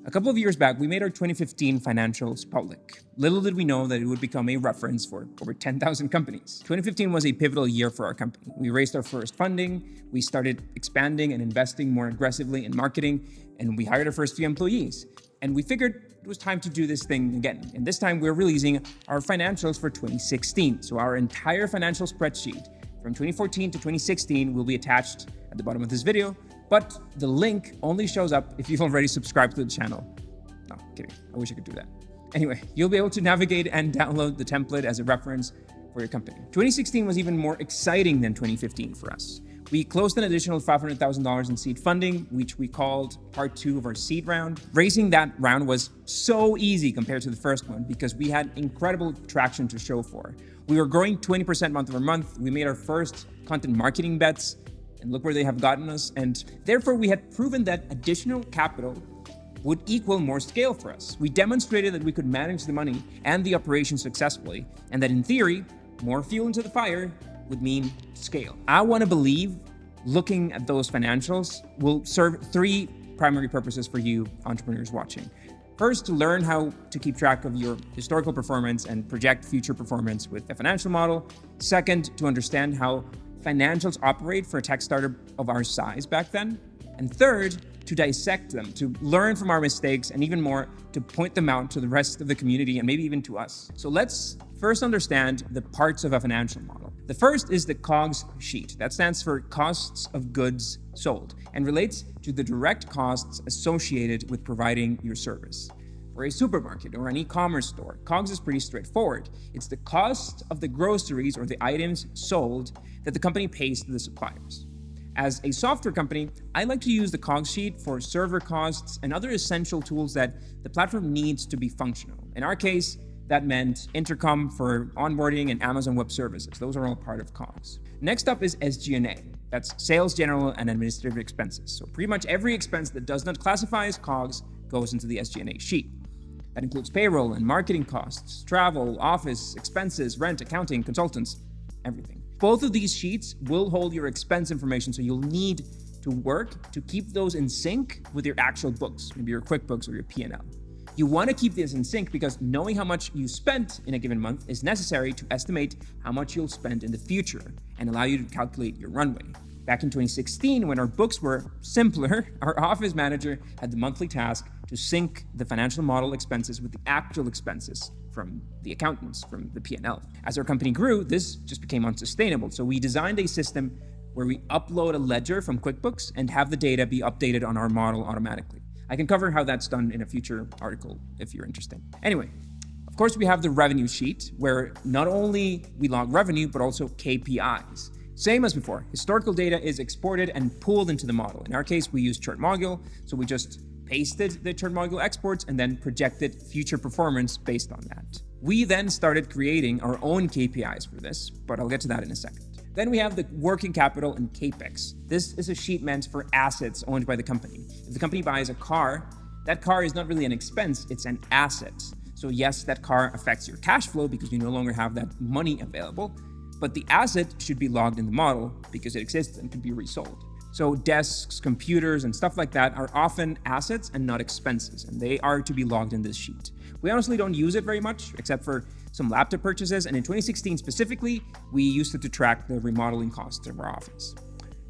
A couple of years back, we made our 2015 financials public. Little did we know that it would become a reference for over 10,000 companies. 2015 was a pivotal year for our company. We raised our first funding, we started expanding and investing more aggressively in marketing, and we hired our first few employees. And we figured it was time to do this thing again. And this time we're releasing our financials for 2016. So our entire financial spreadsheet from 2014 to 2016 will be attached at the bottom of this video, but the link only shows up if you've already subscribed to the channel. No, kidding. I wish I could do that. Anyway, you'll be able to navigate and download the template as a reference for your company. 2016 was even more exciting than 2015 for us. We closed an additional $500,000 in seed funding, which we called part 2 of our seed round. Raising that round was so easy compared to the first one because we had incredible traction to show for. We were growing 20% month over month. We made our first content marketing bets, and look where they have gotten us. And therefore, we had proven that additional capital would equal more scale for us. We demonstrated that we could manage the money and the operation successfully, and that in theory, more fuel into the fire would mean scale. I want to believe looking at those financials will serve 3 primary purposes for you entrepreneurs watching. First, to learn how to keep track of your historical performance and project future performance with the financial model. Second, to understand how financials operate for a tech startup of our size back then. And third, to dissect them, to learn from our mistakes, and even more, to point them out to the rest of the community and maybe even to us. So let's first understand the parts of a financial model. The first is the COGS sheet. That stands for costs of goods sold and relates to the direct costs associated with providing your service. For a supermarket or an e-commerce store, COGS is pretty straightforward. It's the cost of the groceries or the items sold that the company pays to the suppliers. As a software company, I like to use the COGS sheet for server costs and other essential tools that the platform needs to be functional. In our case, that meant Intercom for onboarding and Amazon Web Services. Those are all part of COGS. Next up is SG&A. That's sales, general, and administrative expenses. So pretty much every expense that does not classify as COGS goes into the SG&A sheet. That includes payroll and marketing costs, travel, office, expenses, rent, accounting, consultants, everything. Both of these sheets will hold your expense information, so you'll need to work to keep those in sync with your actual books, maybe your QuickBooks or your P&L. You want to keep this in sync because knowing how much you spent in a given month is necessary to estimate how much you'll spend in the future and allow you to calculate your runway. Back in 2016, when our books were simpler, our office manager had the monthly task to sync the financial model expenses with the actual expenses from the accountants, from the P&L. As our company grew, this just became unsustainable. So we designed a system where we upload a ledger from QuickBooks and have the data be updated on our model automatically. I can cover how that's done in a future article if you're interested. Anyway, of course, we have the revenue sheet where not only we log revenue, but also KPIs. Same as before, historical data is exported and pulled into the model. In our case, we use churn module, so we just pasted the churn module exports and then projected future performance based on that. We then started creating our own KPIs for this, but I'll get to that in a second. Then we have the working capital and CAPEX. This is a sheet meant for assets owned by the company. If the company buys a car, that car is not really an expense, it's an asset. So yes, that car affects your cash flow because you no longer have that money available, but the asset should be logged in the model because it exists and can be resold. So desks, computers, and stuff like that are often assets and not expenses, and they are to be logged in this sheet. We honestly don't use it very much, except for some laptop purchases, and in 2016 specifically, we used it to track the remodeling costs of our office.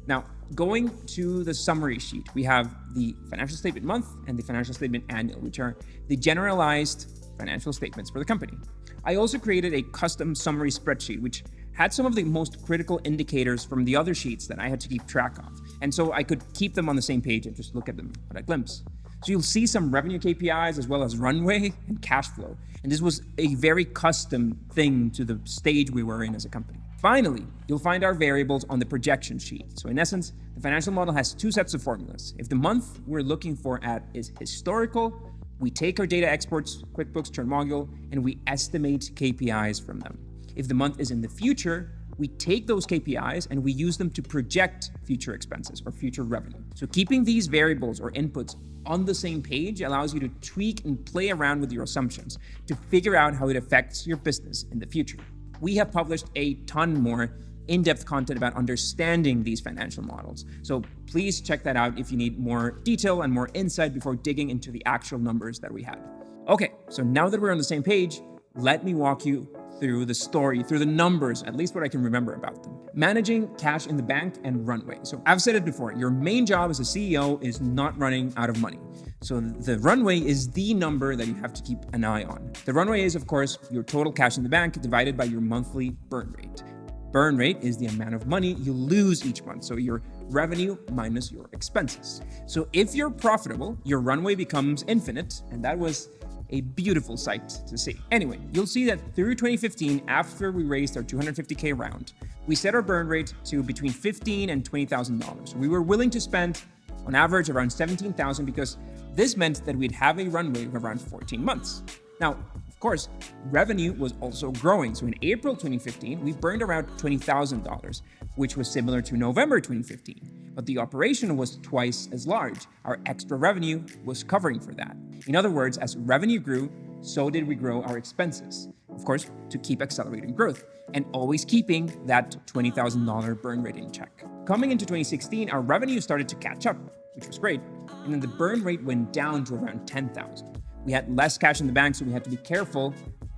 Now, going to the summary sheet, we have the financial statement month and the financial statement annual, which are the generalized financial statements for the company. I also created a custom summary spreadsheet, which had some of the most critical indicators from the other sheets that I had to keep track of. And so I could keep them on the same page and just look at them at a glimpse. So you'll see some revenue KPIs as well as runway and cash flow. And this was a very custom thing to the stage we were in as a company. Finally, you'll find our variables on the projection sheet. So in essence, the financial model has 2 sets of formulas. If the month we're looking for is historical, we take our data exports, QuickBooks, churn module, and we estimate KPIs from them. If the month is in the future, we take those KPIs and we use them to project future expenses or future revenue. So keeping these variables or inputs on the same page allows you to tweak and play around with your assumptions to figure out how it affects your business in the future. We have published a ton more in-depth content about understanding these financial models. So please check that out if you need more detail and more insight before digging into the actual numbers that we had. Okay, so now that we're on the same page, let me walk you through the story, through the numbers, at least what I can remember about them. Managing cash in the bank and runway. So I've said it before, your main job as a CEO is not running out of money. So the runway is the number that you have to keep an eye on. The runway is, of course, your total cash in the bank divided by your monthly burn rate. Burn rate is the amount of money you lose each month. So your revenue minus your expenses. So if you're profitable, your runway becomes infinite, and that was a beautiful sight to see. Anyway, you'll see that through 2015, after we raised our $250K round, we set our burn rate to between $15,000 and $20,000. We were willing to spend on average around $17,000 because this meant that we'd have a runway of around 14 months. Now, of course, revenue was also growing. So in April 2015, we burned around $20,000, which was similar to November 2015. But the operation was twice as large. Our extra revenue was covering for that. In other words, as revenue grew, so did we grow our expenses. Of course, to keep accelerating growth and always keeping that $20,000 burn rate in check. Coming into 2016, our revenue started to catch up, which was great. And then the burn rate went down to around $10,000. We had less cash in the bank, so we had to be careful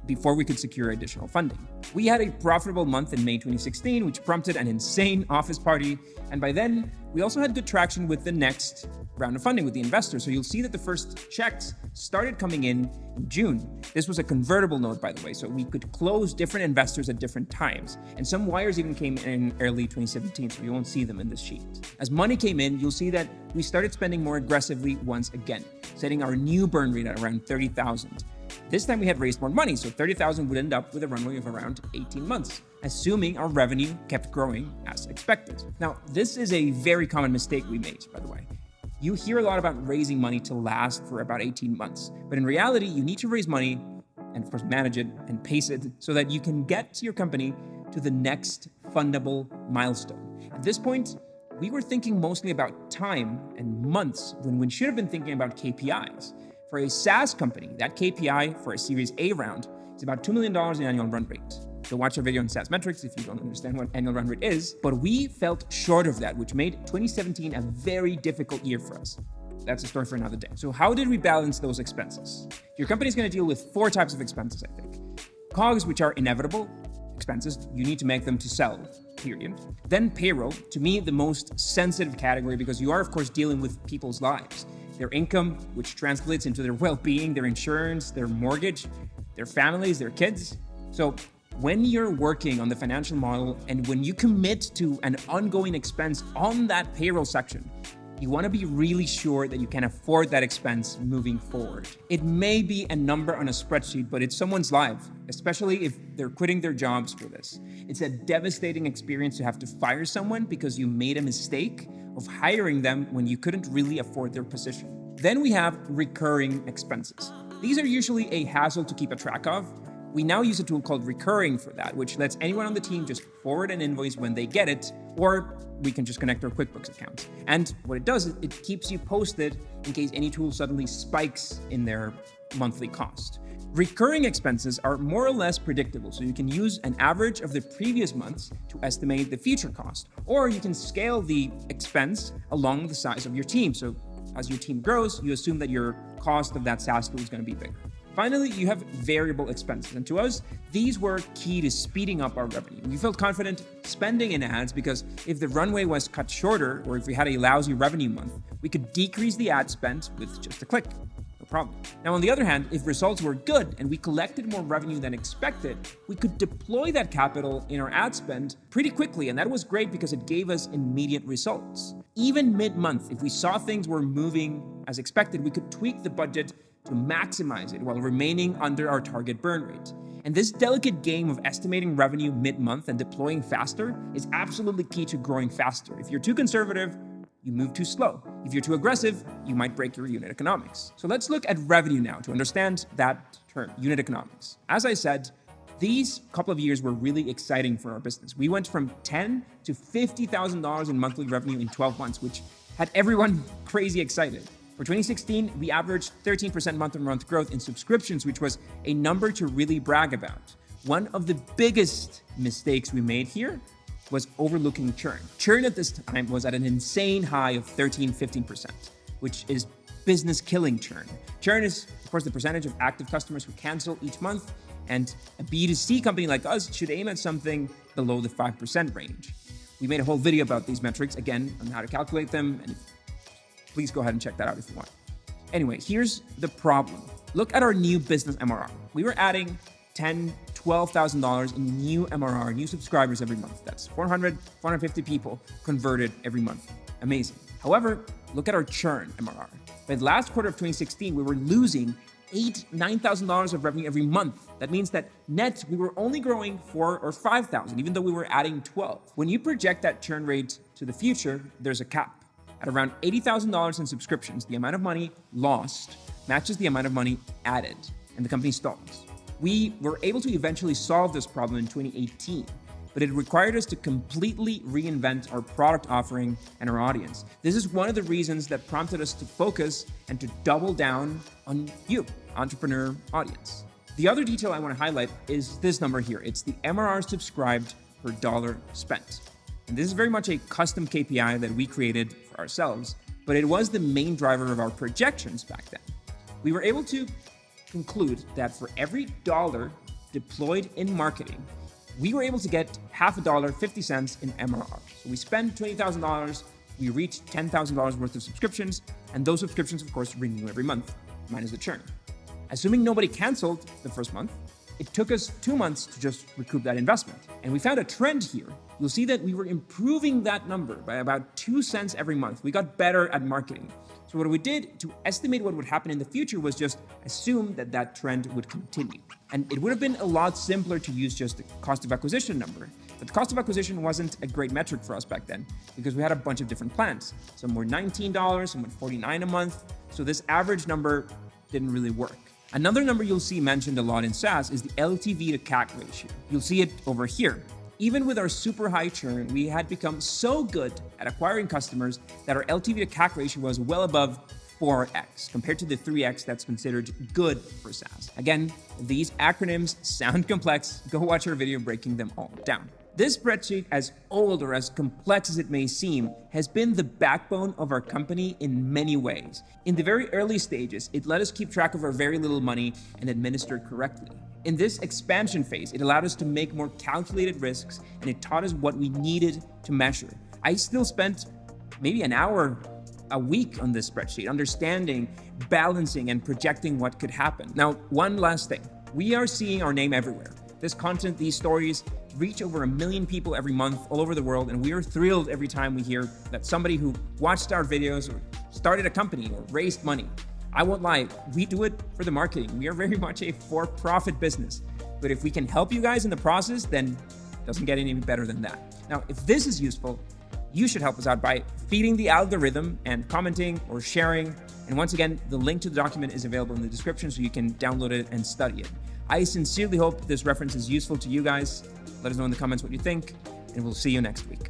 before we could secure additional funding. We had a profitable month in May 2016, which prompted an insane office party. And by then, we also had good traction with the next round of funding with the investors. So you'll see that the first checks started coming in June. This was a convertible note, by the way, so we could close different investors at different times. And some wires even came in early 2017, so you won't see them in this sheet. As money came in, you'll see that we started spending more aggressively once again, setting our new burn rate at around $30,000. This time we had raised more money, so $30,000 would end up with a runway of around 18 months, assuming our revenue kept growing as expected. Now, this is a very common mistake we made, by the way. You hear a lot about raising money to last for about 18 months, but in reality, you need to raise money and of course manage it and pace it so that you can get your company to the next fundable milestone. At this point, we were thinking mostly about time and months when we should have been thinking about KPIs. For a SaaS company, that KPI for a Series A round is about $2 million in annual run rate. So watch our video on SaaS metrics if you don't understand what annual run rate is. But we felt short of that, which made 2017 a very difficult year for us. That's a story for another day. So how did we balance those expenses? Your company is going to deal with 4 types of expenses, I think. COGS, which are inevitable expenses. You need to make them to sell, period. Then payroll, to me, the most sensitive category because you are, of course, dealing with people's lives. Their income, which translates into their well-being, their insurance, their mortgage, their families, their kids. So when you're working on the financial model and when you commit to an ongoing expense on that payroll section, you want to be really sure that you can afford that expense moving forward. It may be a number on a spreadsheet, but it's someone's life, especially if they're quitting their jobs for this. It's a devastating experience to have to fire someone because you made a mistake of hiring them when you couldn't really afford their position. Then we have recurring expenses. These are usually a hassle to keep a track of. We now use a tool called Recurring for that, which lets anyone on the team just forward an invoice when they get it, or we can just connect our QuickBooks accounts. And what it does is it keeps you posted in case any tool suddenly spikes in their monthly cost. Recurring expenses are more or less predictable, so you can use an average of the previous months to estimate the future cost, or you can scale the expense along the size of your team. So as your team grows, you assume that your cost of that SaaS tool is going to be bigger. Finally, you have variable expenses, and to us, these were key to speeding up our revenue. We felt confident spending in ads because if the runway was cut shorter, or if we had a lousy revenue month, we could decrease the ad spend with just a click. No problem. Now, on the other hand, if results were good and we collected more revenue than expected, we could deploy that capital in our ad spend pretty quickly, and that was great because it gave us immediate results. Even mid-month, if we saw things were moving as expected, we could tweak the budget to maximize it while remaining under our target burn rate. And this delicate game of estimating revenue mid-month and deploying faster is absolutely key to growing faster. If you're too conservative, you move too slow. If you're too aggressive, you might break your unit economics. So let's look at revenue now to understand that term, unit economics. As I said, these couple of years were really exciting for our business. We went from $10,000 to $50,000 in monthly revenue in 12 months, which had everyone crazy excited. For 2016, we averaged 13% month-on-month growth in subscriptions, which was a number to really brag about. One of the biggest mistakes we made here was overlooking churn. Churn at this time was at an insane high of 13-15%, which is business-killing churn. Churn is, of course, the percentage of active customers who cancel each month, and a B2C company like us should aim at something below the 5% range. We made a whole video about these metrics, again, on how to calculate them, and please go ahead and check that out if you want. Anyway, here's the problem. Look at our new business MRR. We were adding $10,000, $12,000 in new MRR, new subscribers every month. That's 400, 450 people converted every month. Amazing. However, look at our churn MRR. By the last quarter of 2016, we were losing $8,000, $9,000 of revenue every month. That means that net, we were only growing 4 or 5,000, even though we were adding 12. When you project that churn rate to the future, there's a cap. At around $80,000 in subscriptions, the amount of money lost matches the amount of money added, and the company stalls. We were able to eventually solve this problem in 2018, but it required us to completely reinvent our product offering and our audience. This is one of the reasons that prompted us to focus and to double down on you, entrepreneur audience. The other detail I want to highlight is this number here. It's the MRR subscribed per dollar spent. And this is very much a custom KPI that we created for ourselves, but it was the main driver of our projections back then. We were able to conclude that for every dollar deployed in marketing, we were able to get half a dollar, 50 cents in MRR. So we spent $20,000, we reached $10,000 worth of subscriptions, and those subscriptions, of course, renew every month, minus the churn. Assuming nobody canceled the first month, it took us 2 months to just recoup that investment. And we found a trend here. You'll see that we were improving that number by about 2 cents every month. We got better at marketing. So what we did to estimate what would happen in the future was just assume that that trend would continue. And it would have been a lot simpler to use just the cost of acquisition number. But the cost of acquisition wasn't a great metric for us back then because we had a bunch of different plans. Some were $19, some were $49 a month. So this average number didn't really work. Another number you'll see mentioned a lot in SaaS is the LTV to CAC ratio. You'll see it over here. Even with our super high churn, we had become so good at acquiring customers that our LTV to CAC ratio was well above 4x compared to the 3x that's considered good for SaaS. Again, these acronyms sound complex. Go watch our video breaking them all down. This spreadsheet, as old or as complex as it may seem, has been the backbone of our company in many ways. In the very early stages, it let us keep track of our very little money and administer correctly. In this expansion phase, it allowed us to make more calculated risks, and it taught us what we needed to measure. I still spent maybe an hour a week on this spreadsheet, understanding, balancing, and projecting what could happen. Now, one last thing. We are seeing our name everywhere. This content, these stories, reach over 1 million people every month all over the world, and we are thrilled every time we hear that somebody who watched our videos or started a company or raised money. I won't lie, we do it for the marketing. We are very much a for-profit business. But if we can help you guys in the process, then it doesn't get any better than that. Now, if this is useful, you should help us out by feeding the algorithm and commenting or sharing. And once again, the link to the document is available in the description so you can download it and study it. I sincerely hope this reference is useful to you guys. Let us know in the comments what you think, and we'll see you next week.